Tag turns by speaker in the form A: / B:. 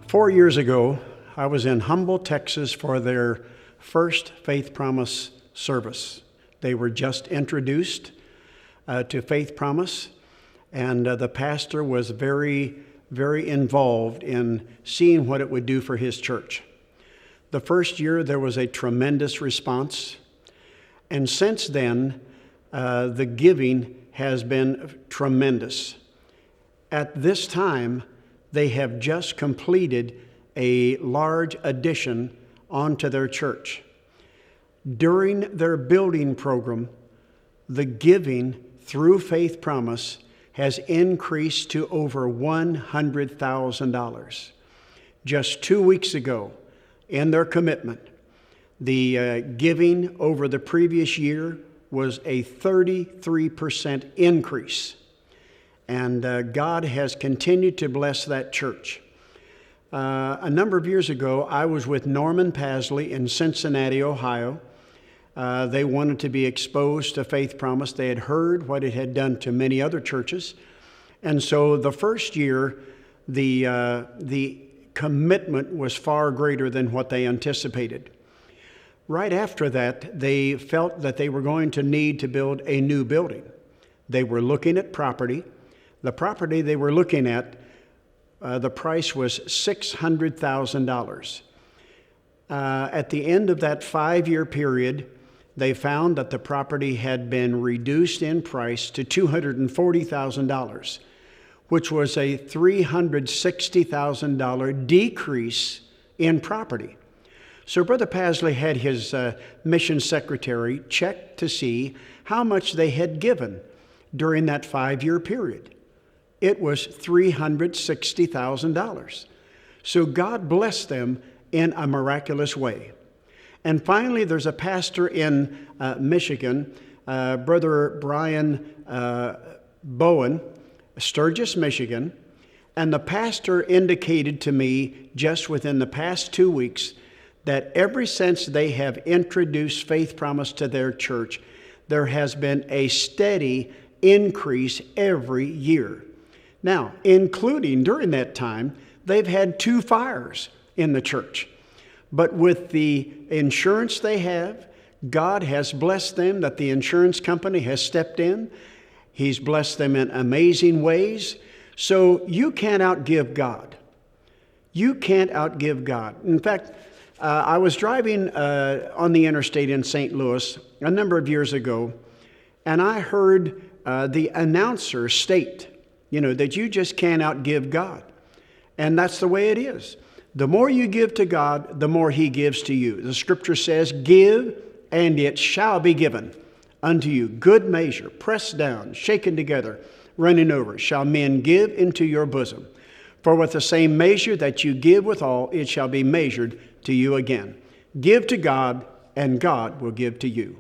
A: 4 years ago, I was in Humble, Texas for their first Faith Promise service. They were just introduced to Faith Promise, and the pastor was very, very involved in seeing what it would do for his church. The first year, there was a tremendous response, and since then, the giving has been tremendous. At this time, they have just completed a large addition onto their church. During their building program, the giving through Faith Promise has increased to over $100,000. Just 2 weeks ago, in their commitment, the giving over the previous year was a 33% increase. And God has continued to bless that church. A number of years ago, I was with Norman Pasley in Cincinnati, Ohio. They wanted to be exposed to Faith Promise. They had heard what it had done to many other churches. And so the first year, the commitment was far greater than what they anticipated. Right after that, they felt that they were going to need to build a new building. They were looking at property. The property they were looking at, the price was $600,000. At the end of that 5-year period, they found that the property had been reduced in price to $240,000, which was a $360,000 decrease in property. So Brother Pasley had his mission secretary check to see how much they had given during that 5-year period. It was $360,000. So God blessed them in a miraculous way. And finally, there's a pastor in Michigan, Brother Brian Bowen, Sturgis, Michigan. And the pastor indicated to me just within the past 2 weeks that ever since they have introduced Faith Promise to their church, there has been a steady increase every year. Now, including during that time, they've had 2 fires in the church. But with the insurance they have, God has blessed them that the insurance company has stepped in. He's blessed them in amazing ways. So you can't outgive God. You can't outgive God. In fact, I was driving on the interstate in St. Louis a number of years ago, and I heard the announcer state, that you just can't outgive God. And that's the way it is. The more you give to God, the more He gives to you. The scripture says, give, and it shall be given unto you. Good measure, pressed down, shaken together, running over, shall men give into your bosom. For with the same measure that you give withal, it shall be measured to you again. Give to God, and God will give to you.